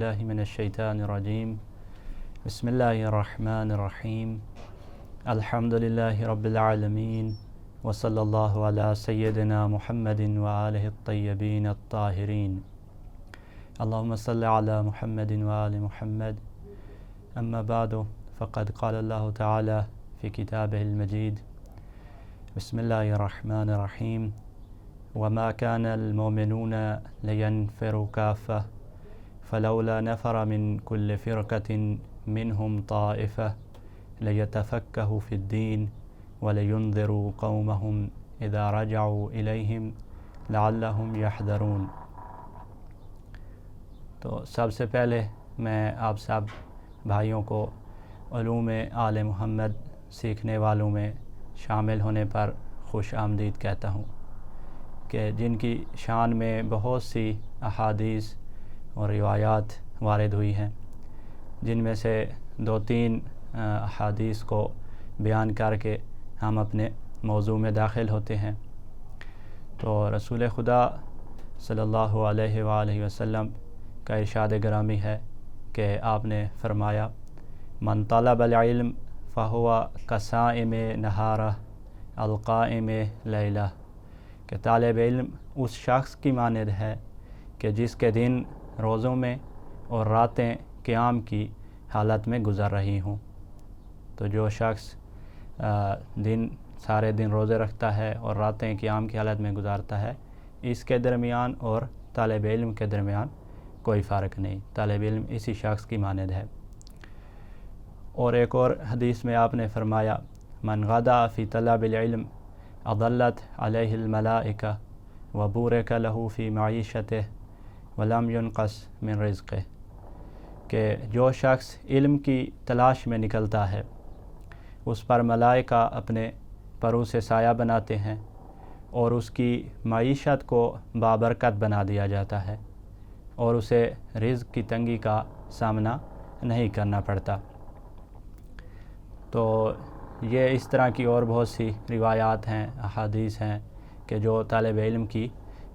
باللہ من الشیطان الرجیم بسم اللہ الرحمن الرحیم الحمد للہ رب العالمین وصلی اللہ علی سیدنا محمد وآلہ الطیبین الطاہرین اللہم صل علی محمد وآل محمد اما بعد فقد قال اللہ تعالی فی کتابہ المجید بسم اللہ الرحمن الرحیم وما كان المؤمنون لينفروا كافة فلولا نفر من كل فرقة منهم طائفة ليتفقهوا في الدين ولينذروا قومهم إذا رجعوا إليهم لعلهم يحذرون۔ تو سب سے پہلے میں آپ سب بھائیوں کو علوم آل محمد سیکھنے والوں میں شامل ہونے پر خوش آمدید کہتا ہوں کہ جن کی شان میں بہت سی احادیث اور روایات وارد ہوئی ہیں، جن میں سے 2-3 احادیث کو بیان کر کے ہم اپنے موضوع میں داخل ہوتے ہیں۔ تو رسول خدا صلی اللہ علیہ وآلہ وسلم کا ارشاد گرامی ہے کہ آپ نے فرمایا من طلب العلم فہو کصائم نہارہ القائم لیلہ، کہ طالب علم اس شخص کی مانند ہے کہ جس کے دن روزوں میں اور راتیں قیام کی حالت میں گزر رہی ہوں۔ تو جو شخص سارے دن روزے رکھتا ہے اور راتیں قیام کی حالت میں گزارتا ہے، اس کے درمیان اور طالب علم کے درمیان کوئی فرق نہیں، طالب علم اسی شخص کی مانند ہے۔ اور ایک اور حدیث میں آپ نے فرمایا من غدا فی طلب العلم اضلت علیہ الملائکہ وبورک لہ فی معیشتہ ولم ينقص من رزقہ، کہ جو شخص علم کی تلاش میں نکلتا ہے اس پر ملائکہ اپنے پروں سے سایہ بناتے ہیں اور اس کی معیشت کو بابرکت بنا دیا جاتا ہے اور اسے رزق کی تنگی کا سامنا نہیں کرنا پڑتا۔ تو یہ اس طرح کی اور بہت سی روایات ہیں، احادیث ہیں کہ جو طالب علم کی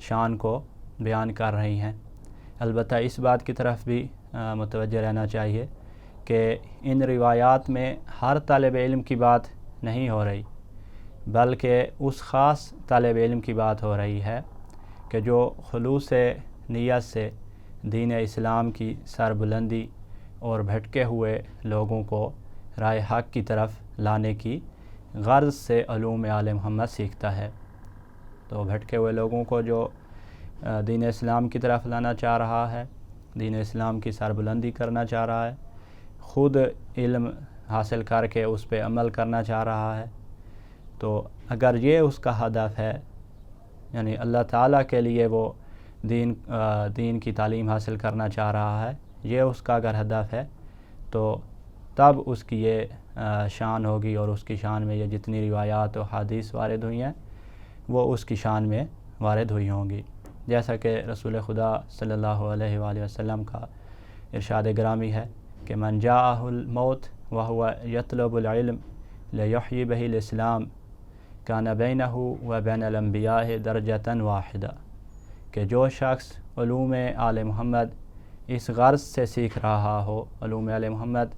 شان کو بیان کر رہی ہیں۔ البتہ اس بات کی طرف بھی متوجہ رہنا چاہیے کہ ان روایات میں ہر طالب علم کی بات نہیں ہو رہی، بلکہ اس خاص طالب علم کی بات ہو رہی ہے کہ جو خلوص نیت سے دین اسلام کی سربلندی اور بھٹکے ہوئے لوگوں کو راہ حق کی طرف لانے کی غرض سے علوم آل محمد سیکھتا ہے۔ تو بھٹکے ہوئے لوگوں کو جو دین اسلام کی طرف لانا چاہ رہا ہے، دین اسلام کی سربلندی کرنا چاہ رہا ہے، خود علم حاصل کر کے اس پہ عمل کرنا چاہ رہا ہے، تو اگر یہ اس کا ہدف ہے، یعنی اللہ تعالیٰ کے لیے وہ دین کی تعلیم حاصل کرنا چاہ رہا ہے، یہ اس کا اگر ہدف ہے، تو تب اس کی یہ شان ہوگی، اور اس کی شان میں یہ جتنی روایات و حدیث وارد ہوئی ہیں وہ اس کی شان میں وارد ہوئی ہوں گی۔ جیسا کہ رسول خدا صلی اللہ علیہ وآلہ وسلم کا ارشاد گرامی ہے کہ من جاءہ الموت وہو یطلب العلم لیحیی بہ الاسلام کان بینہ و بین الانبیاء درجۃ واحدہ، کہ جو شخص علوم آل محمد اس غرض سے سیکھ رہا ہو، علوم آل محمد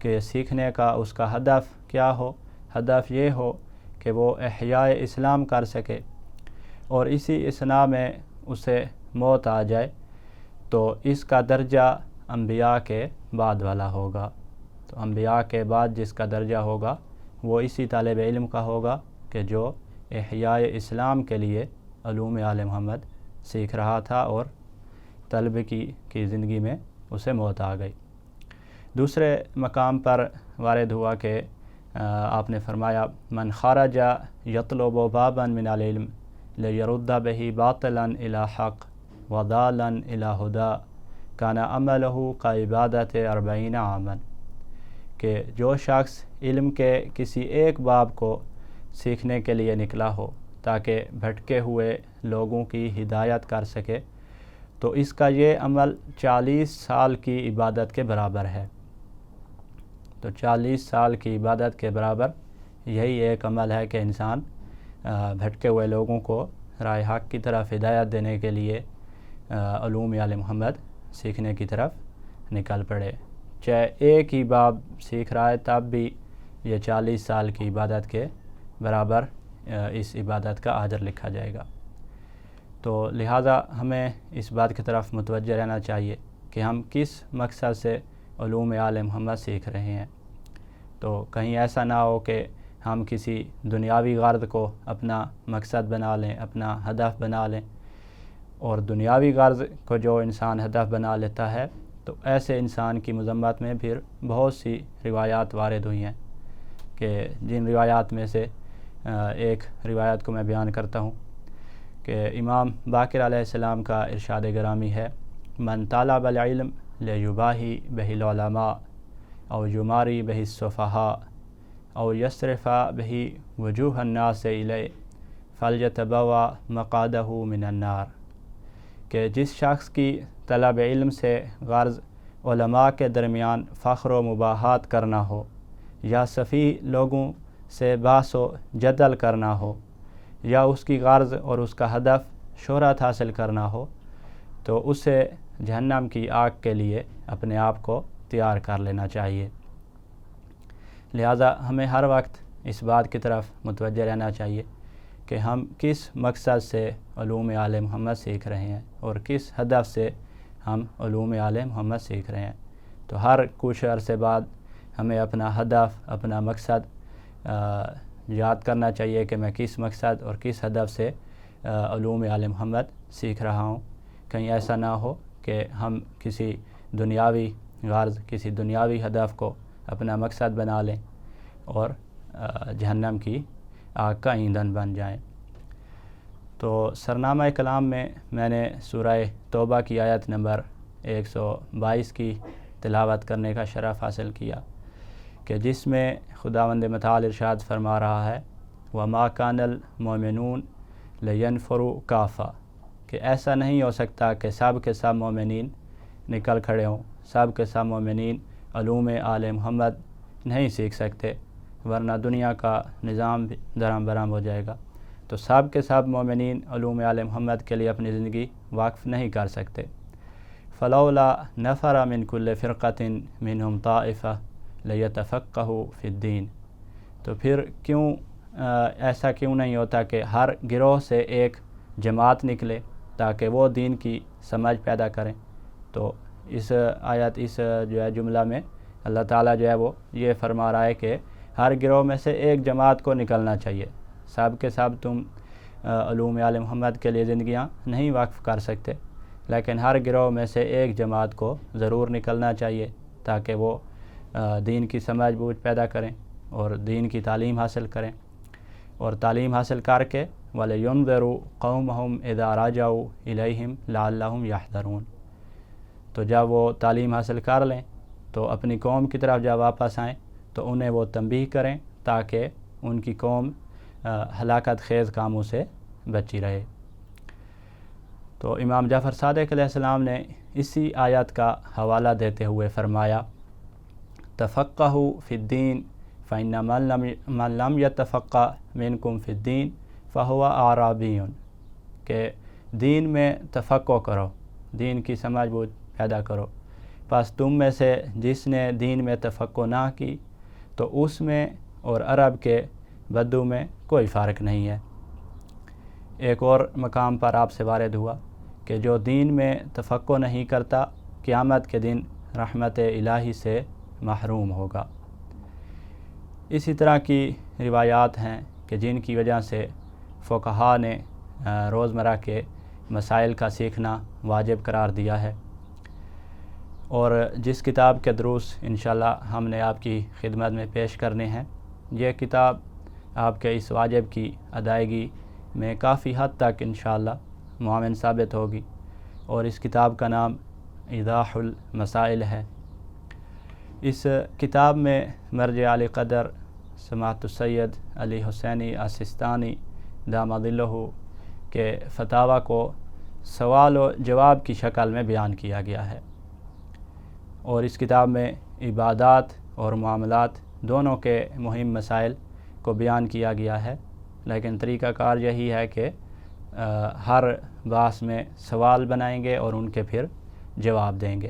کے سیکھنے کا اس کا ہدف کیا ہو، ہدف یہ ہو کہ وہ احیاء اسلام کر سکے اور اسی اثناء میں اسے موت آ جائے، تو اس کا درجہ انبیاء کے بعد والا ہوگا۔ تو انبیاء کے بعد جس کا درجہ ہوگا وہ اسی طالب علم کا ہوگا کہ جو احیاء اسلام کے لیے علوم آل محمد سیکھ رہا تھا اور طلب کی زندگی میں اسے موت آ گئی۔ دوسرے مقام پر وارد ہوا کہ آپ نے فرمایا من خرج یطلب بابا من العلم لیرد بہ باطلا الی حق وضالا الی ہدی کان عملہ کعبادۃ 40 عاما، کہ جو شخص علم کے کسی ایک باب کو سیکھنے کے لیے نکلا ہو تاکہ بھٹکے ہوئے لوگوں کی ہدایت کر سکے، تو اس کا یہ عمل 40 سال کی عبادت کے برابر ہے۔ تو 40 سال کی عبادت کے برابر یہی ایک عمل ہے کہ انسان بھٹکے ہوئے لوگوں کو راہ حق کی طرف ہدایت دینے کے لیے علوم آل محمد سیکھنے کی طرف نکل پڑے، چاہے ایک ہی باب سیکھ رہا ہے تب بھی یہ 40 سال کی عبادت کے برابر اس عبادت کا اجر لکھا جائے گا۔ تو لہٰذا ہمیں اس بات کی طرف متوجہ رہنا چاہیے کہ ہم کس مقصد سے علوم آل محمد سیکھ رہے ہیں۔ تو کہیں ایسا نہ ہو کہ ہم کسی دنیاوی غرض کو اپنا مقصد بنا لیں، اپنا ہدف بنا لیں، اور دنیاوی غرض کو جو انسان ہدف بنا لیتا ہے تو ایسے انسان کی مذمت میں پھر بہت سی روایات وارد ہوئی ہیں، کہ جن روایات میں سے ایک روایت کو میں بیان کرتا ہوں کہ امام باقر علیہ السلام کا ارشاد گرامی ہے: من طلب العلم لیباہی بہ العلماء او یماری بہ السفہاء او یصرف بہ وجوہ الناس الیہ فلیتبوأ مقعدہ من النار، کہ جس شخص کی طلب علم سے غرض علماء کے درمیان فخر و مباحات کرنا ہو یا سفیہ لوگوں سے بحث و جدل کرنا ہو، یا اس کی غرض اور اس کا ہدف شہرت حاصل کرنا ہو، تو اسے جہنم کی آگ کے لیے اپنے آپ کو تیار کر لینا چاہیے۔ لہٰذا ہمیں ہر وقت اس بات کی طرف متوجہ رہنا چاہیے کہ ہم کس مقصد سے علوم آل محمد سیکھ رہے ہیں اور کس ہدف سے ہم علوم آل محمد سیکھ رہے ہیں۔ تو ہر کچھ عرصے بعد ہمیں اپنا ہدف، اپنا مقصد یاد کرنا چاہیے کہ میں کس مقصد اور کس ہدف سے علوم آل محمد سیکھ رہا ہوں۔ کہیں ایسا نہ ہو کہ ہم کسی دنیاوی غرض، کسی دنیاوی ہدف کو اپنا مقصد بنا لیں اور جہنم کی آگ کا ایندھن بن جائیں۔ تو سرنامہ کلام میں میں نے سورہ توبہ کی آیت نمبر 122 کی تلاوت کرنے کا شرف حاصل کیا، کہ جس میں خداوند متعال ارشاد فرما رہا ہے: وَمَا كَانَ الْمُؤْمِنُونَ لِيَنْفِرُوا كَافَّةً، کہ ایسا نہیں ہو سکتا کہ سب کے سب مومنین نکل کھڑے ہوں، سب کے سب مومنین علوم آل محمد نہیں سیکھ سکتے، ورنہ دنیا کا نظام درہم برہم ہو جائے گا۔ تو سب کے سب مومنین علوم آل محمد کے لیے اپنی زندگی وقف نہیں کر سکتے۔ فلولا نفر من کل فرقۃ منہم طائفہ لیتفقہوا فی الدین، تو پھر کیوں ایسا کیوں نہیں ہوتا کہ ہر گروہ سے ایک جماعت نکلے تاکہ وہ دین کی سمجھ پیدا کریں۔ تو اس آیت، اس جو ہے جملہ میں اللہ تعالیٰ جو ہے وہ یہ فرما رہا ہے کہ ہر گروہ میں سے ایک جماعت کو نکلنا چاہیے، سب کے سب تم علوم آل محمد کے لیے زندگیاں نہیں وقف کر سکتے، لیکن ہر گروہ میں سے ایک جماعت کو ضرور نکلنا چاہیے تاکہ وہ دین کی سمجھ بوجھ پیدا کریں اور دین کی تعلیم حاصل کریں، اور تعلیم حاصل کر کے وَلِيُنذِرُوا قَوْمَهُمْ إِذَا رَجَعُوا إِلَيْهِمْ لَعَلَّهُمْ يَحْذَرُونَ، تو جب وہ تعلیم حاصل کر لیں تو اپنی قوم کی طرف جب واپس آئیں تو انہیں وہ تنبیہ کریں تاکہ ان کی قوم ہلاکت خیز کاموں سے بچی رہے۔ تو امام جعفر صادق علیہ السلام نے اسی آیت کا حوالہ دیتے ہوئے فرمایا: تفقہوا فی الدین فإن من لم یتفقہ منکم فی الدین فہو اعرابی، کہ دین میں تفقہ کرو، دین کی سمجھ بوجھ پیدا کرو، پس تم میں سے جس نے دین میں تفقہ نہ کی تو اس میں اور عرب کے بدو میں کوئی فرق نہیں ہے۔ ایک اور مقام پر آپ سے وارد ہوا کہ جو دین میں تفقہ نہیں کرتا قیامت کے دن رحمت الہی سے محروم ہوگا۔ اسی طرح کی روایات ہیں کہ جن کی وجہ سے فقہاء نے روزمرہ کے مسائل کا سیکھنا واجب قرار دیا ہے، اور جس کتاب کے دروس انشاءاللہ ہم نے آپ کی خدمت میں پیش کرنے ہیں، یہ کتاب آپ کے اس واجب کی ادائیگی میں کافی حد تک انشاءاللہ معاون ثابت ہوگی، اور اس کتاب کا نام ایضاح المسائل ہے۔ اس کتاب میں مرجع علی قدر سماحت السید علی حسینی السیستانی داماد ظلہ کے فتاویٰ کو سوال و جواب کی شکل میں بیان کیا گیا ہے، اور اس کتاب میں عبادات اور معاملات دونوں کے مہم مسائل کو بیان کیا گیا ہے، لیکن طریقہ کار یہی ہے کہ ہر بحث میں سوال بنائیں گے اور ان کے پھر جواب دیں گے۔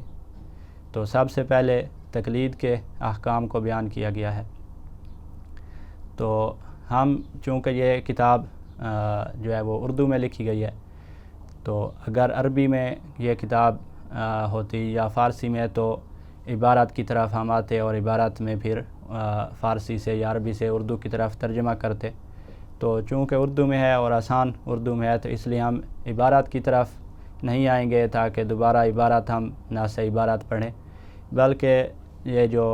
تو سب سے پہلے تقلید کے احکام کو بیان کیا گیا ہے۔ تو ہم چونکہ یہ کتاب جو ہے وہ اردو میں لکھی گئی ہے، تو اگر عربی میں یہ کتاب ہوتی یا فارسی میں تو عبارت کی طرف ہم آتے اور عبارت میں پھر فارسی سے یا عربی سے اردو کی طرف ترجمہ کرتے۔ تو چونکہ اردو میں ہے اور آسان اردو میں ہے تو اس لیے ہم عبارت کی طرف نہیں آئیں گے تاکہ دوبارہ عبارت ہم نہ سے عبارت پڑھیں، بلکہ یہ جو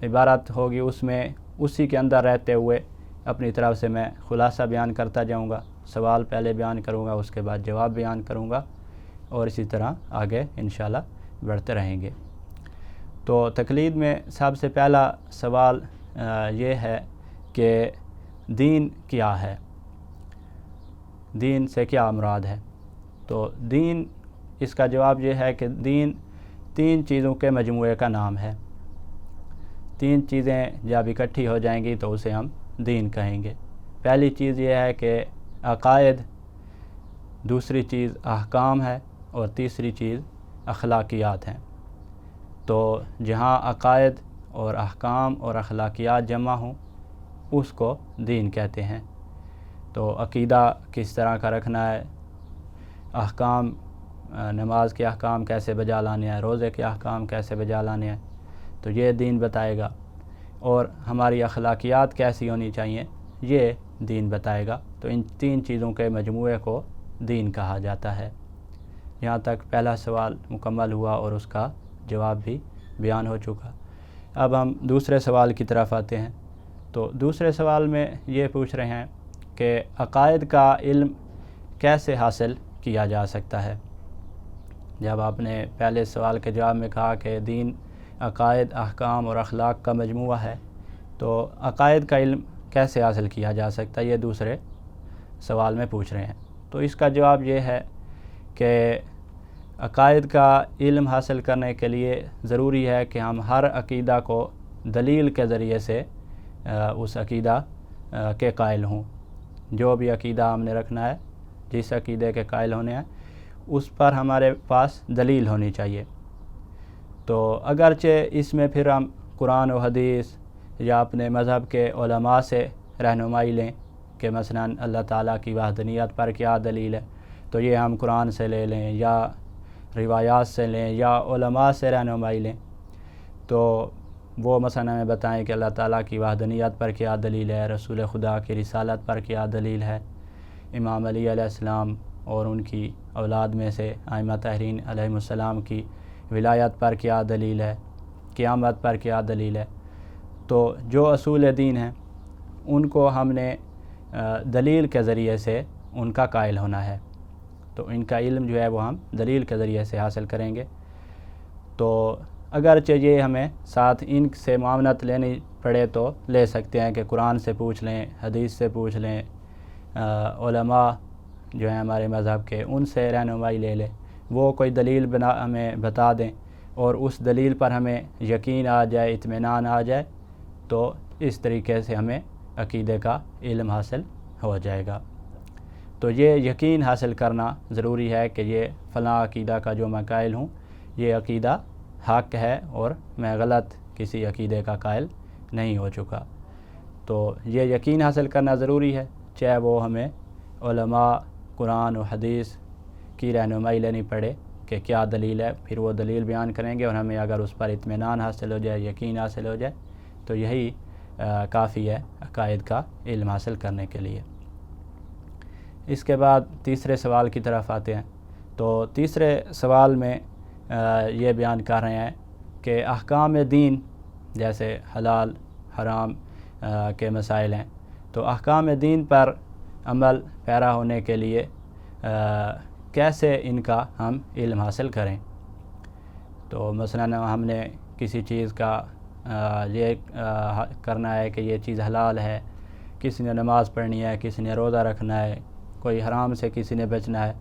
عبارت ہوگی اس میں اسی کے اندر رہتے ہوئے اپنی طرف سے میں خلاصہ بیان کرتا جاؤں گا، سوال پہلے بیان کروں گا، اس کے بعد جواب بیان کروں گا، اور اسی طرح آگے انشاءاللہ بڑھتے رہیں گے۔ تو تقلید میں سب سے پہلا سوال یہ ہے کہ دین کیا ہے، دین سے کیا مراد ہے؟ تو دین، اس کا جواب یہ ہے کہ دین 3 چیزوں کے مجموعے کا نام ہے۔ 3 چیزیں جب اکٹھی ہو جائیں گی تو اسے ہم دین کہیں گے۔ پہلی چیز یہ ہے کہ عقائد، دوسری چیز احکام ہے، اور تیسری چیز اخلاقیات ہیں۔ تو جہاں عقائد اور احکام اور اخلاقیات جمع ہوں اس کو دین کہتے ہیں۔ تو عقیدہ کس طرح کا رکھنا ہے، احکام، نماز کے احکام کیسے بجا لانے ہیں، روزے کے احکام کیسے بجا لانے ہیں، تو یہ دین بتائے گا، اور ہماری اخلاقیات کیسی ہونی چاہیے یہ دین بتائے گا۔ تو ان 3 چیزوں کے مجموعے کو دین کہا جاتا ہے۔ یہاں تک پہلا سوال مکمل ہوا اور اس کا جواب بھی بیان ہو چکا۔ اب ہم دوسرے سوال کی طرف آتے ہیں۔ تو دوسرے سوال میں یہ پوچھ رہے ہیں کہ عقائد کا علم کیسے حاصل کیا جا سکتا ہے؟ جب آپ نے پہلے سوال کے جواب میں کہا کہ دین عقائد، احکام اور اخلاق کا مجموعہ ہے، تو عقائد کا علم کیسے حاصل کیا جا سکتا ہے، یہ دوسرے سوال میں پوچھ رہے ہیں۔ تو اس کا جواب یہ ہے کہ عقائد کا علم حاصل کرنے کے لیے ضروری ہے کہ ہم ہر عقیدہ کو دلیل کے ذریعے سے اس عقیدہ کے قائل ہوں۔ جو بھی عقیدہ ہم نے رکھنا ہے، جس عقیدے کے قائل ہونے ہیں، اس پر ہمارے پاس دلیل ہونی چاہیے۔ تو اگرچہ اس میں پھر ہم قرآن و حدیث یا اپنے مذہب کے علماء سے رہنمائی لیں کہ مثلا اللہ تعالیٰ کی وحدانیت پر کیا دلیل ہے، تو یہ ہم قرآن سے لے لیں یا روایات سے لیں یا علماء سے رہنمائی لیں، تو وہ مثلا ہمیں بتائیں کہ اللہ تعالیٰ کی وحدانیت پر کیا دلیل ہے، رسول خدا کی رسالت پر کیا دلیل ہے، امام علی علیہ السلام اور ان کی اولاد میں سے ائمہ طاہرین علیہم السلام کی ولایت پر کیا دلیل ہے، قیامت پر کیا دلیل ہے۔ تو جو اصول دین ہیں ان کو ہم نے دلیل کے ذریعے سے ان کا قائل ہونا ہے۔ تو ان کا علم جو ہے وہ ہم دلیل کے ذریعے سے حاصل کریں گے۔ تو اگرچہ یہ ہمیں ساتھ ان سے معاونت لینی پڑے تو لے سکتے ہیں کہ قرآن سے پوچھ لیں، حدیث سے پوچھ لیں، علماء جو ہیں ہمارے مذہب کے ان سے رہنمائی لے لیں، وہ کوئی دلیل ہمیں بتا دیں اور اس دلیل پر ہمیں یقین آ جائے، اطمینان آ جائے، تو اس طریقے سے ہمیں عقیدے کا علم حاصل ہو جائے گا۔ تو یہ یقین حاصل کرنا ضروری ہے کہ یہ فلاں عقیدہ کا جو میں قائل ہوں یہ عقیدہ حق ہے اور میں غلط کسی عقیدے کا قائل نہیں ہو چکا۔ تو یہ یقین حاصل کرنا ضروری ہے، چاہے وہ ہمیں علماء، قرآن و حدیث کی رہنمائی لینی پڑے کہ کیا دلیل ہے، پھر وہ دلیل بیان کریں گے اور ہمیں اگر اس پر اطمینان حاصل ہو جائے، یقین حاصل ہو جائے، تو یہی کافی ہے عقائد کا علم حاصل کرنے کے لیے۔ اس کے بعد تیسرے سوال کی طرف آتے ہیں۔ تو تیسرے سوال میں یہ بیان کر رہے ہیں کہ احکام دین جیسے حلال، حرام کے مسائل ہیں، تو احکام دین پر عمل پیرا ہونے کے لیے کیسے ان کا ہم علم حاصل کریں؟ تو مثلا ہم نے کسی چیز کا یہ کرنا ہے کہ یہ چیز حلال ہے، کسی نے نماز پڑھنی ہے، کسی نے روزہ رکھنا ہے، کوئی حرام سے کسی نے بچنا ہے،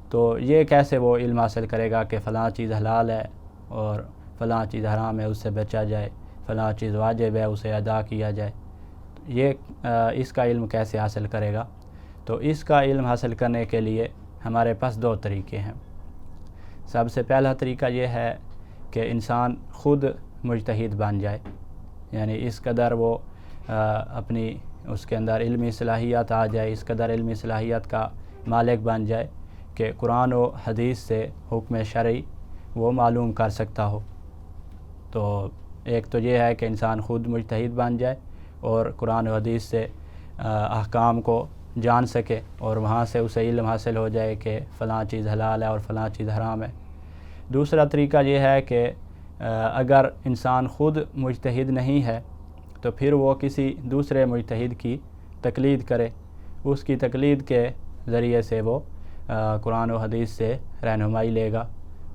تو یہ کیسے وہ علم حاصل کرے گا کہ فلاں چیز حلال ہے اور فلاں چیز حرام ہے، اس سے بچا جائے، فلاں چیز واجب ہے، اسے ادا کیا جائے، یہ اس کا علم کیسے حاصل کرے گا؟ تو اس کا علم حاصل کرنے کے لیے ہمارے پاس 2 طریقے ہیں۔ سب سے پہلا طریقہ یہ ہے کہ کہ انسان خود مجتہد بن جائے، یعنی اس قدر وہ اپنی اس کے اندر علمی صلاحیت آ جائے، اس قدر علمی صلاحیت کا مالک بن جائے کہ قرآن و حدیث سے حکم شرعی وہ معلوم کر سکتا ہو۔ تو ایک تو یہ ہے کہ انسان خود مجتہد بن جائے اور قرآن و حدیث سے احکام کو جان سکے اور وہاں سے اسے علم حاصل ہو جائے کہ فلاں چیز حلال ہے اور فلاں چیز حرام ہے۔ دوسرا طریقہ یہ ہے کہ اگر انسان خود مجتہد نہیں ہے تو پھر وہ کسی دوسرے مجتہد کی تقلید کرے، اس کی تقلید کے ذریعے سے وہ قرآن و حدیث سے رہنمائی لے گا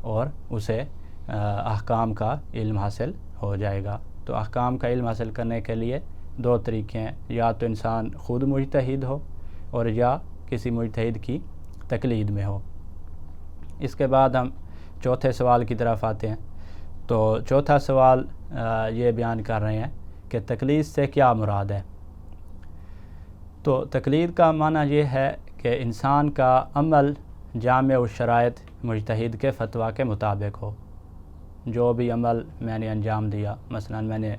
اور اسے احکام کا علم حاصل ہو جائے گا۔ تو احکام کا علم حاصل کرنے کے لیے دو طریقے ہیں، یا تو انسان خود مجتہد ہو اور یا کسی مجتہد کی تقلید میں ہو۔ اس کے بعد ہم چوتھے سوال کی طرف آتے ہیں۔ تو چوتھا سوال یہ بیان کر رہے ہیں کہ تقلید سے کیا مراد ہے۔ تو تقلید کا معنی یہ ہے کہ انسان کا عمل جامع الشرائط مجتہد کے فتویٰ کے مطابق ہو۔ جو بھی عمل میں نے انجام دیا، مثلا میں نے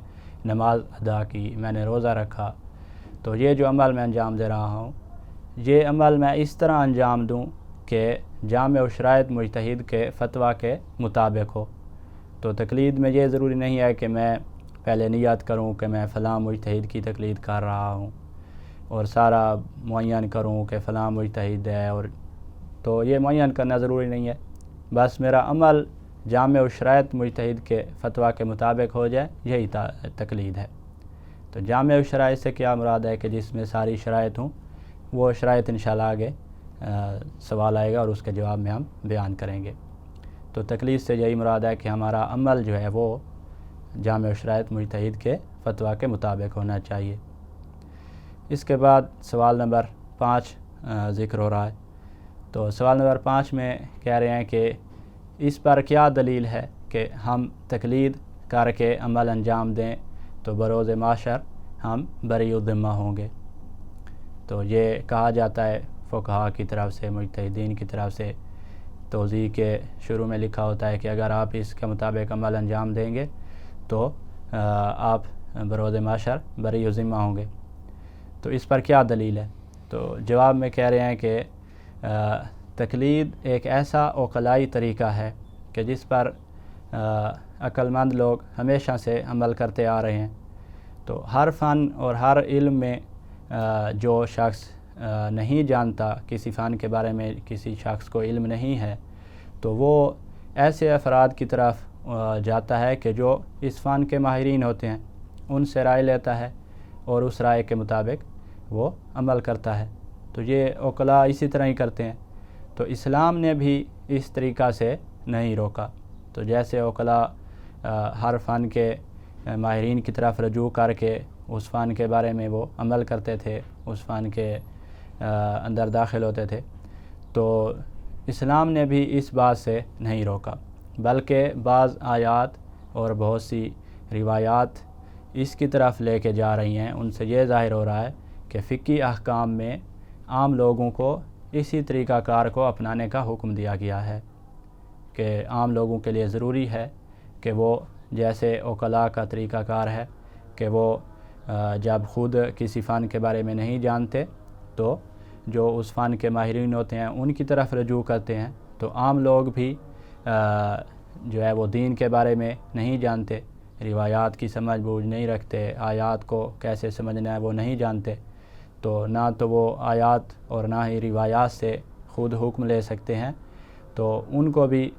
نماز ادا کی، میں نے روزہ رکھا، تو یہ جو عمل میں انجام دے رہا ہوں، یہ عمل میں اس طرح انجام دوں کہ جامع الشرائط مجتہد کے فتویٰ کے مطابق ہو۔ تو تقلید میں یہ ضروری نہیں ہے کہ میں پہلے نیت کروں کہ میں فلاں مجتہد کی تقلید کر رہا ہوں اور سارا معین کروں کہ فلاں مجتہد ہے، اور تو یہ معین کرنا ضروری نہیں ہے، بس میرا عمل جامع الشرائط مجتہد کے فتویٰ کے مطابق ہو جائے، یہی تقلید ہے۔ تو جامع الشرائط سے کیا مراد ہے کہ جس میں ساری شرائط ہوں، وہ شرائط انشاءاللہ آگے سوال آئے گا اور اس کے جواب میں ہم بیان کریں گے۔ تو تقلید سے یہی مراد ہے کہ ہمارا عمل جو ہے وہ جامع الشرائط مجتہد کے فتویٰ کے مطابق ہونا چاہیے۔ اس کے بعد سوال نمبر 5 ذکر ہو رہا ہے۔ تو سوال نمبر 5 میں کہہ رہے ہیں کہ اس پر کیا دلیل ہے کہ ہم تقلید کر کے عمل انجام دیں تو بروز محشر ہم بری الذمہ ہوں گے۔ تو یہ کہا جاتا ہے فقہاء کی طرف سے، مجتہدین کی طرف سے، توضیح کے شروع میں لکھا ہوتا ہے کہ اگر آپ اس کے مطابق عمل انجام دیں گے تو آپ بروز محشر بری الذمہ ہوں گے۔ تو اس پر کیا دلیل ہے؟ تو جواب میں کہہ رہے ہیں کہ تقلید ایک ایسا عقلائی طریقہ ہے کہ جس پر عقل مند لوگ ہمیشہ سے عمل کرتے آ رہے ہیں۔ تو ہر فن اور ہر علم میں جو شخص نہیں جانتا، کسی فن کے بارے میں کسی شخص کو علم نہیں ہے، تو وہ ایسے افراد کی طرف جاتا ہے کہ جو اس فن کے ماہرین ہوتے ہیں، ان سے رائے لیتا ہے اور اس رائے کے مطابق وہ عمل کرتا ہے۔ تو یہ عقلاء اسی طرح ہی کرتے ہیں۔ تو اسلام نے بھی اس طریقہ سے نہیں روکا۔ تو جیسے عقلاء ہر فن کے ماہرین کی طرف رجوع کر کے اس فن کے بارے میں وہ عمل کرتے تھے، اس فن کے اندر داخل ہوتے تھے، تو اسلام نے بھی اس بات سے نہیں روکا، بلکہ بعض آیات اور بہت سی روایات اس کی طرف لے کے جا رہی ہیں۔ ان سے یہ ظاہر ہو رہا ہے کہ فقہی احکام میں عام لوگوں کو اسی طریقہ کار کو اپنانے کا حکم دیا گیا ہے کہ عام لوگوں کے لیے ضروری ہے کہ وہ جیسے عقلاء کا طریقہ کار ہے کہ وہ جب خود کسی فن کے بارے میں نہیں جانتے تو جو اس فن کے ماہرین ہوتے ہیں ان کی طرف رجوع کرتے ہیں، تو عام لوگ بھی جو ہے وہ دین کے بارے میں نہیں جانتے، روایات کی سمجھ بوجھ نہیں رکھتے، آیات کو کیسے سمجھنا ہے وہ نہیں جانتے، تو نہ تو وہ آیات اور نہ ہی روایات سے خود حکم لے سکتے ہیں۔ تو ان کو بھی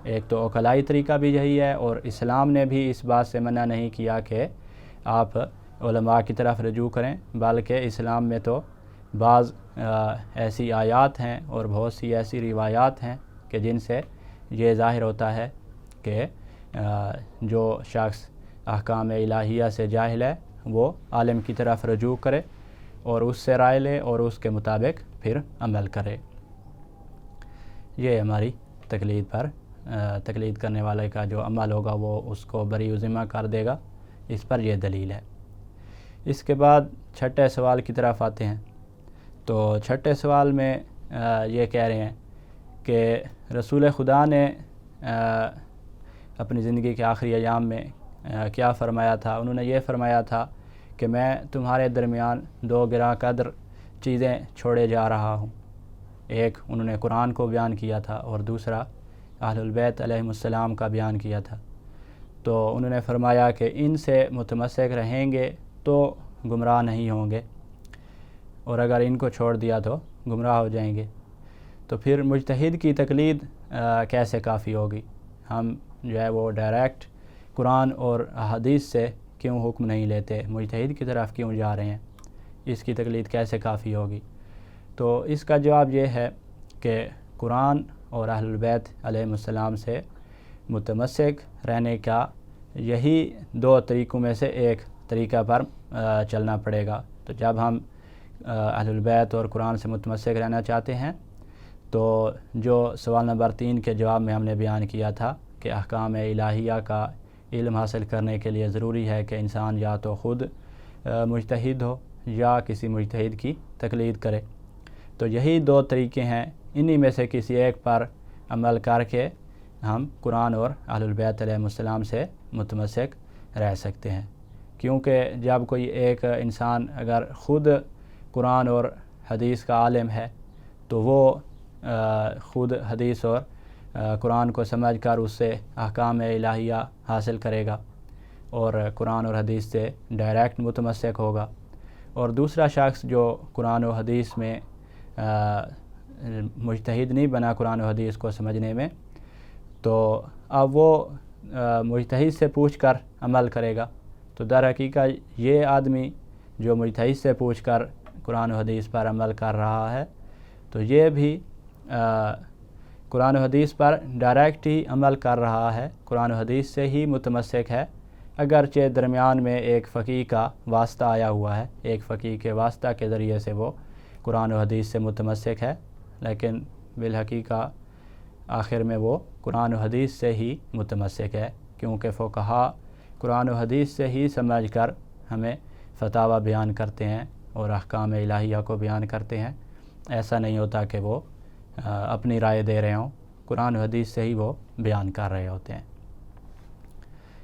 ایک تو عقلائی طریقہ بھی یہی ہے، اور اسلام نے بھی اس بات سے منع نہیں کیا کہ آپ علماء کی طرف رجوع کریں، بلکہ اسلام میں تو بعض ایسی آیات ہیں اور بہت سی ایسی روایات ہیں کہ جن سے یہ ظاہر ہوتا ہے کہ جو شخص احکام الہیہ سے جاہل ہے وہ عالم کی طرف رجوع کرے اور اس سے رائے لے اور اس کے مطابق پھر عمل کرے۔ یہ ہماری تقلید پر تقلید کرنے والے کا جو عمل ہوگا وہ اس کو بری الذمہ کر دے گا، اس پر یہ دلیل ہے۔ اس کے بعد چھٹے سوال کی طرف آتے ہیں۔ تو چھٹے سوال میں یہ کہہ رہے ہیں کہ رسول خدا نے اپنی زندگی کے آخری ایام میں کیا فرمایا تھا؟ انہوں نے یہ فرمایا تھا کہ میں تمہارے درمیان دو گراں قدر چیزیں چھوڑے جا رہا ہوں. ایک انہوں نے قرآن کو بیان کیا تھا اور دوسرا اہل البیت علیہم السلام کا بیان کیا تھا. تو انہوں نے فرمایا کہ ان سے متمسک رہیں گے تو گمراہ نہیں ہوں گے، اور اگر ان کو چھوڑ دیا تو گمراہ ہو جائیں گے. تو پھر مجتہد کی تقلید کیسے کافی ہوگی؟ ہم جو ہے وہ ڈائریکٹ قرآن اور احادیث سے کیوں حکم نہیں لیتے، مجتہد کی طرف کیوں جا رہے ہیں؟ اس کی تقلید کیسے کافی ہوگی؟ تو اس کا جواب یہ ہے کہ قرآن اور اہل البیت علیہم السلام سے متمسک رہنے کا یہی دو طریقوں میں سے ایک طریقہ پر چلنا پڑے گا. تو جب ہم اہل البیت اور قرآن سے متمسک رہنا چاہتے ہیں تو جو سوال نمبر 3 کے جواب میں ہم نے بیان کیا تھا کہ احکام الہیہ کا علم حاصل کرنے کے لیے ضروری ہے کہ انسان یا تو خود مجتہد ہو یا کسی مجتہد کی تقلید کرے. تو یہی دو طریقے ہیں، انہی میں سے کسی ایک پر عمل کر کے ہم قرآن اور اہل البیت علیہ السلام سے متمسک رہ سکتے ہیں. کیونکہ جب کوئی ایک انسان اگر خود قرآن اور حدیث کا عالم ہے تو وہ خود حدیث اور قرآن کو سمجھ کر اس سے احکام الہیہ حاصل کرے گا اور قرآن اور حدیث سے ڈائریکٹ متمسک ہوگا. اور دوسرا شخص جو قرآن و حدیث میں مجتہد نہیں بنا قرآن و حدیث کو سمجھنے میں، تو اب وہ مجتہد سے پوچھ کر عمل کرے گا. تو در حقیقت یہ آدمی جو مجتہد سے پوچھ کر قرآن و حدیث پر عمل کر رہا ہے تو یہ بھی قرآن و حدیث پر ڈائریکٹ ہی عمل کر رہا ہے، قرآن و حدیث سے ہی متمسک ہے، اگرچہ درمیان میں ایک فقیہ کا واسطہ آیا ہوا ہے، ایک فقیہ کے واسطہ کے ذریعے سے وہ قرآن و حدیث سے متمسک ہے، لیکن بالحقیقہ آخر میں وہ قرآن و حدیث سے ہی متمسک ہے، کیونکہ فقہا قرآن و حدیث سے ہی سمجھ کر ہمیں فتاوی بیان کرتے ہیں اور احکام الہیہ کو بیان کرتے ہیں. ایسا نہیں ہوتا کہ وہ اپنی رائے دے رہے ہوں، قرآن و حدیث سے ہی وہ بیان کر رہے ہوتے ہیں.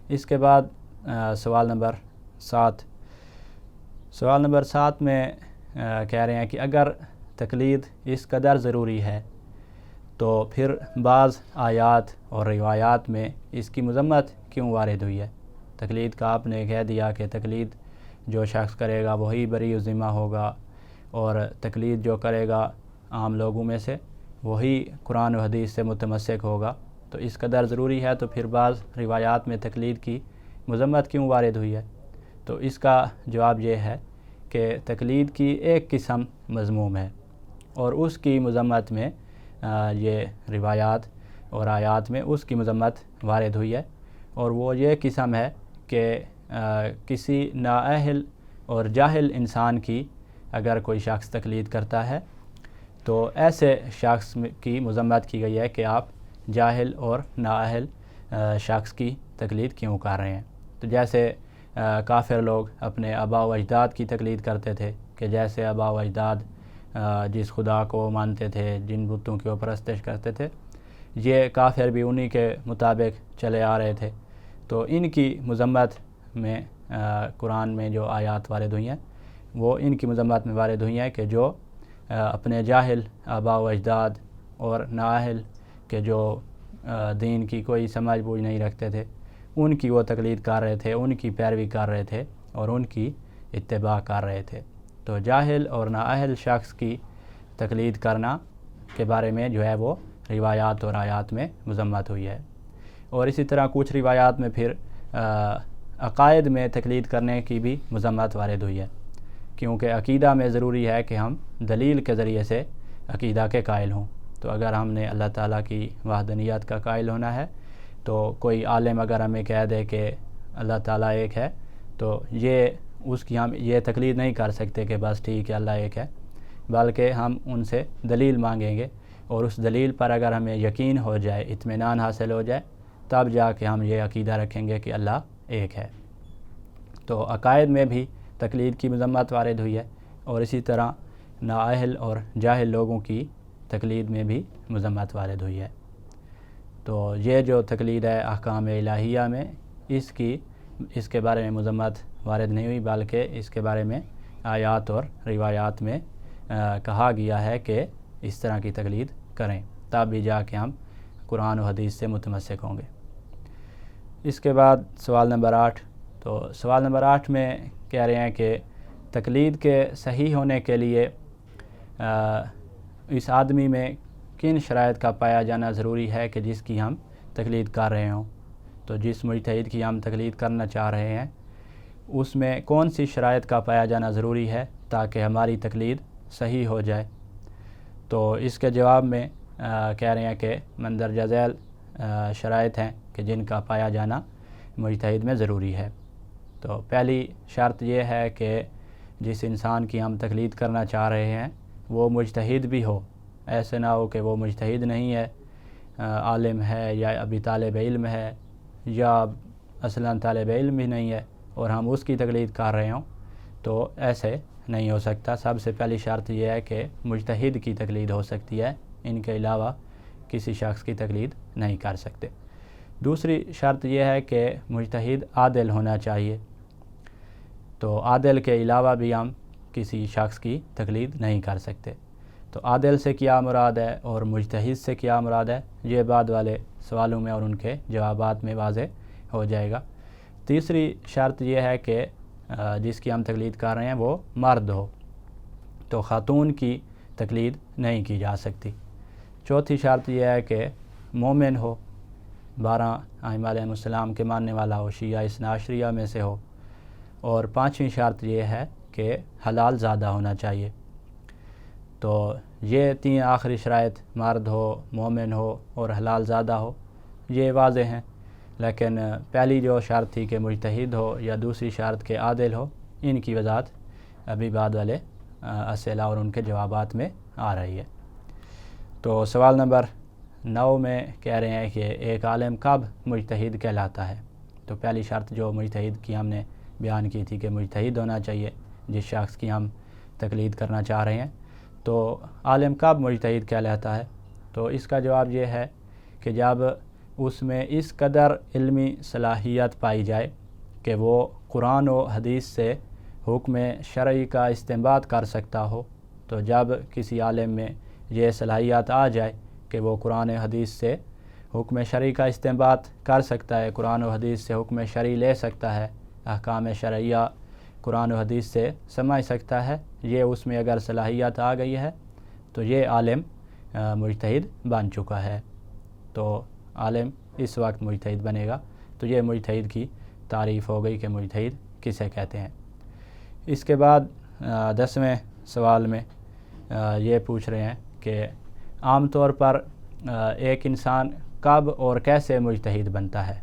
اس کے بعد سوال نمبر 7. سوال نمبر 7 میں کہہ رہے ہیں کہ اگر تقلید اس قدر ضروری ہے تو پھر بعض آیات اور روایات میں اس کی مذمت کیوں وارد ہوئی ہے؟ تقلید کا آپ نے کہہ دیا کہ تقلید جو شخص کرے گا وہی بری الذمہ ہوگا، اور تقلید جو کرے گا عام لوگوں میں سے وہی قرآن و حدیث سے متمسک ہوگا. تو اس قدر ضروری ہے تو پھر بعض روایات میں تقلید کی مذمت کیوں وارد ہوئی ہے؟ تو اس کا جواب یہ ہے کہ تقلید کی ایک قسم مذموم ہے اور اس کی مذمت میں یہ روایات اور آیات میں اس کی مذمت وارد ہوئی ہے، اور وہ یہ قسم ہے کہ کسی نااہل اور جاہل انسان کی اگر کوئی شخص تقلید کرتا ہے تو ایسے شخص کی مذمت کی گئی ہے کہ آپ جاہل اور نااہل شخص کی تقلید کیوں کر رہے ہیں. تو جیسے کافر لوگ اپنے آباء و اجداد کی تقلید کرتے تھے کہ جیسے آباء و اجداد جس خدا کو مانتے تھے، جن بتوں کی وہ پرستش کرتے تھے، یہ کافر بھی انہی کے مطابق چلے آ رہے تھے. تو ان کی مذمت میں قرآن میں جو آیات وارد ہوئی ہیں وہ ان کی مذمت میں وارد ہوئی ہیں کہ جو اپنے جاہل آباء و اجداد اور نااہل کہ جو دین کی کوئی سمجھ بوجھ نہیں رکھتے تھے ان کی وہ تقلید کر رہے تھے، ان کی پیروی کر رہے تھے اور ان کی اتباع کر رہے تھے. تو جاہل اور نااہل شخص کی تقلید کرنا کے بارے میں جو ہے وہ روایات اور آیات میں مذمت ہوئی ہے. اور اسی طرح کچھ روایات میں پھر عقائد میں تقلید کرنے کی بھی مذمت وارد ہوئی ہے، کیونکہ عقیدہ میں ضروری ہے کہ ہم دلیل کے ذریعے سے عقیدہ کے قائل ہوں. تو اگر ہم نے اللہ تعالیٰ کی وحدانیت کا قائل ہونا ہے تو کوئی عالم اگر ہمیں کہہ دے کہ اللہ تعالیٰ ایک ہے تو اس کی ہم یہ تقلید نہیں کر سکتے کہ بس ٹھیک ہے اللہ ایک ہے، بلکہ ہم ان سے دلیل مانگیں گے، اور اس دلیل پر اگر ہمیں یقین ہو جائے، اطمینان حاصل ہو جائے، تب جا کے ہم یہ عقیدہ رکھیں گے کہ اللہ ایک ہے. تو عقائد میں بھی تقلید کی مذمت وارد ہوئی ہے، اور اسی طرح نااہل اور جاہل لوگوں کی تقلید میں بھی مذمت وارد ہوئی ہے. تو یہ جو تقلید ہے احکام الہیہ میں اس کے بارے میں مذمت وارد نہیں ہوئی، بلکہ اس کے بارے میں آیات اور روایات میں کہا گیا ہے کہ اس طرح کی تقلید کریں، تب بھی جا کے ہم قرآن و حدیث سے متمسک ہوں گے۔ اس کے بعد سوال نمبر 8، تو سوال نمبر 8 میں کہہ رہے ہیں کہ تقلید کے صحیح ہونے کے لیے اس آدمی میں کن شرائط کا پایا جانا ضروری ہے کہ جس کی ہم تقلید کر رہے ہوں۔ تو جس مجتہد کی ہم تقلید کرنا چاہ رہے ہیں اس میں کون سی شرائط کا پایا جانا ضروری ہے تاکہ ہماری تقلید صحیح ہو جائے۔ تو اس کے جواب میں کہہ رہے ہیں کہ مندرجہ ذیل شرائط ہیں کہ جن کا پایا جانا مجتہد میں ضروری ہے۔ تو پہلی شرط یہ ہے کہ جس انسان کی ہم تقلید کرنا چاہ رہے ہیں وہ مجتہد بھی ہو، ایسے نہ ہو کہ وہ مجتہد نہیں ہے، عالم ہے یا ابھی طالب علم ہے یا اصلاً طالب علم بھی نہیں ہے اور ہم اس کی تقلید کر رہے ہوں، تو ایسے نہیں ہو سکتا۔ سب سے پہلی شرط یہ ہے کہ مجتہد کی تقلید ہو سکتی ہے، ان کے علاوہ کسی شخص کی تقلید نہیں کر سکتے۔ دوسری شرط یہ ہے کہ مجتہد عادل ہونا چاہیے، تو عادل کے علاوہ بھی ہم کسی شخص کی تقلید نہیں کر سکتے۔ تو عادل سے کیا مراد ہے اور مجتہد سے کیا مراد ہے، یہ بعد والے سوالوں میں اور ان کے جوابات میں واضح ہو جائے گا۔ تیسری شرط یہ ہے کہ جس کی ہم تقلید کر رہے ہیں وہ مرد ہو، تو خاتون کی تقلید نہیں کی جا سکتی۔ چوتھی شرط یہ ہے کہ مومن ہو، 12 ائمہ علیہ السلام کے ماننے والا ہو، شیعہ اثنا عشریہ میں سے ہو۔ اور پانچویں شرط یہ ہے کہ حلال زادہ ہونا چاہیے۔ تو یہ 3 آخری شرائط، مرد ہو، مومن ہو اور حلال زادہ ہو، یہ واضح ہیں، لیکن پہلی جو شرط تھی کہ مجتہد ہو یا دوسری شرط کہ عادل ہو، ان کی وضاحت ابھی بعد والے اسئلہ اور ان کے جوابات میں آ رہی ہے۔ تو سوال نمبر 9 میں کہہ رہے ہیں کہ ایک عالم کب مجتہد کہلاتا ہے۔ تو پہلی شرط جو مجتہد کی ہم نے بیان کی تھی کہ مجتہد ہونا چاہیے جس شخص کی ہم تقلید کرنا چاہ رہے ہیں، تو عالم کب مجتہد کہلاتا ہے؟ تو اس کا جواب یہ ہے کہ جب اس میں اس قدر علمی صلاحیت پائی جائے کہ وہ قرآن و حدیث سے حکم شرعی کا استنباط کر سکتا ہو۔ تو جب کسی عالم میں یہ صلاحیت آ جائے کہ وہ قرآن و حدیث سے حکم شرعی کا استنباط کر سکتا ہے، قرآن و حدیث سے حکم شرعی لے سکتا ہے، احکام شرعیہ قرآن و حدیث سے سمجھ سکتا ہے، یہ اس میں اگر صلاحیت آ گئی ہے تو یہ عالم مجتہد بن چکا ہے۔ تو عالم اس وقت مجتہد بنے گا۔ تو یہ مجتہد کی تعریف ہو گئی کہ مجتہد کسے کہتے ہیں۔ اس کے بعد 10ویں سوال میں یہ پوچھ رہے ہیں کہ عام طور پر ایک انسان کب اور کیسے مجتہد بنتا ہے،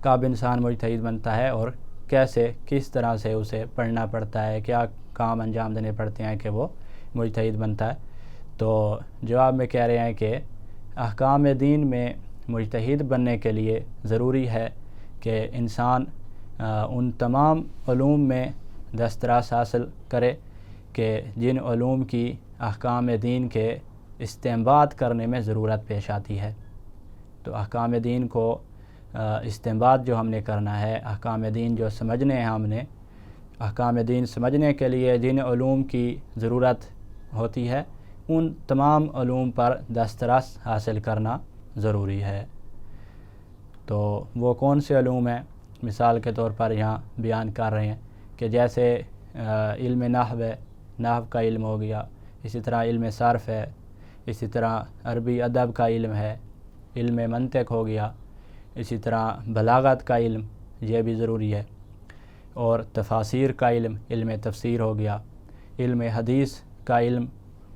کب انسان مجتہد بنتا ہے اور کیسے، کس طرح سے اسے پڑھنا پڑتا ہے، کیا کام انجام دینے پڑتے ہیں کہ وہ مجتہد بنتا ہے۔ تو جواب میں کہہ رہے ہیں کہ احکام دین میں مجتہد بننے کے لیے ضروری ہے کہ انسان ان تمام علوم میں دسترس حاصل کرے کہ جن علوم کی احکام دین کے استنباط کرنے میں ضرورت پیش آتی ہے۔ تو احکام دین کو استنباط جو ہم نے کرنا ہے، احکام دین جو سمجھنے ہیں ہم نے، احکام دین سمجھنے کے لیے جن علوم کی ضرورت ہوتی ہے ان تمام علوم پر دسترس حاصل کرنا ضروری ہے۔ تو وہ کون سے علوم ہیں؟ مثال کے طور پر یہاں بیان کر رہے ہیں کہ جیسے علم نحو ہے، نحو کا علم ہو گیا، اسی طرح علم صرف ہے، اسی طرح عربی ادب کا علم ہے، علم منطق ہو گیا، اسی طرح بلاغت کا علم، یہ بھی ضروری ہے، اور تفاسیر کا علم، علم تفسیر ہو گیا، علم حدیث کا علم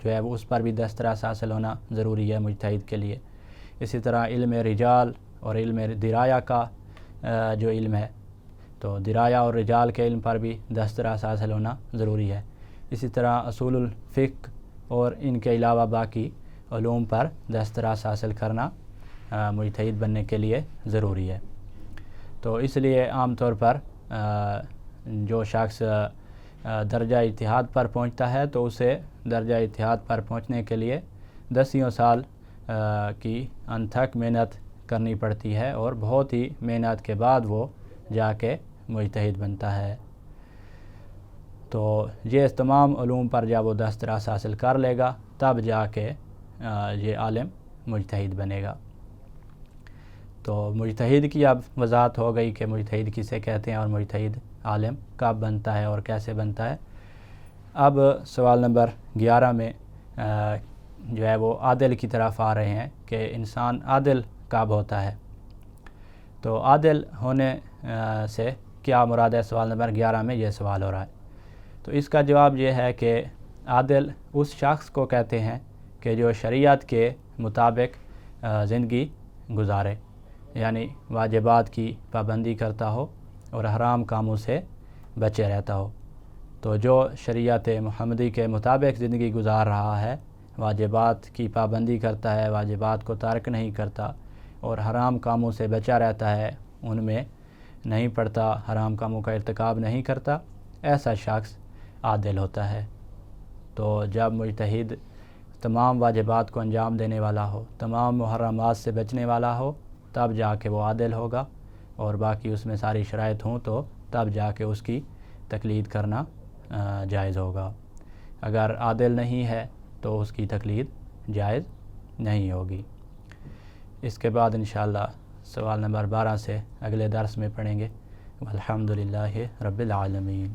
جو ہے وہ اس پر بھی دسترس حاصل ہونا ضروری ہے مجتہد کے لیے۔ اسی طرح علم رجال اور علم درایا کا جو علم ہے، تو درایا اور رجال کے علم پر بھی دسترس حاصل ہونا ضروری ہے۔ اسی طرح اصول الفقہ اور ان کے علاوہ باقی علوم پر دسترس حاصل کرنا مجتہد بننے کے لیے ضروری ہے۔ تو اس لیے عام طور پر جو شخص درجہ اجتہاد پر پہنچتا ہے تو اسے درجہ اجتہاد پر پہنچنے کے لیے 10 سال کی انتھک محنت کرنی پڑتی ہے اور بہت ہی محنت کے بعد وہ جا کے مجتہد بنتا ہے۔ تو یہ اس تمام علوم پر جب وہ دسترس حاصل کر لے گا تب جا کے یہ عالم مجتہد بنے گا۔ تو مجتہد کی اب وضاحت ہو گئی کہ مجتہد کسے کہتے ہیں اور مجتہد عالم کب بنتا ہے اور کیسے بنتا ہے۔ اب سوال نمبر 11 میں جو ہے وہ عادل کی طرف آ رہے ہیں کہ انسان عادل کب ہوتا ہے۔ تو عادل ہونے سے کیا مراد ہے، سوال نمبر 11 میں یہ سوال ہو رہا ہے۔ تو اس کا جواب یہ ہے کہ عادل اس شخص کو کہتے ہیں کہ جو شریعت کے مطابق زندگی گزارے، یعنی واجبات کی پابندی کرتا ہو اور حرام کاموں سے بچے رہتا ہو۔ تو جو شریعت محمدی کے مطابق زندگی گزار رہا ہے، واجبات کی پابندی کرتا ہے، واجبات کو ترک نہیں کرتا اور حرام کاموں سے بچا رہتا ہے، ان میں نہیں پڑتا، حرام کاموں کا ارتکاب نہیں کرتا، ایسا شخص عادل ہوتا ہے۔ تو جب مجتہد تمام واجبات کو انجام دینے والا ہو، تمام محرمات سے بچنے والا ہو، تب جا کے وہ عادل ہوگا، اور باقی اس میں ساری شرائط ہوں تو تب جا کے اس کی تقلید کرنا جائز ہوگا۔ اگر عادل نہیں ہے تو اس کی تقلید جائز نہیں ہوگی۔ اس کے بعد انشاءاللہ سوال نمبر 12 سے اگلے درس میں پڑھیں گے۔ الحمدللہ رب العالمین۔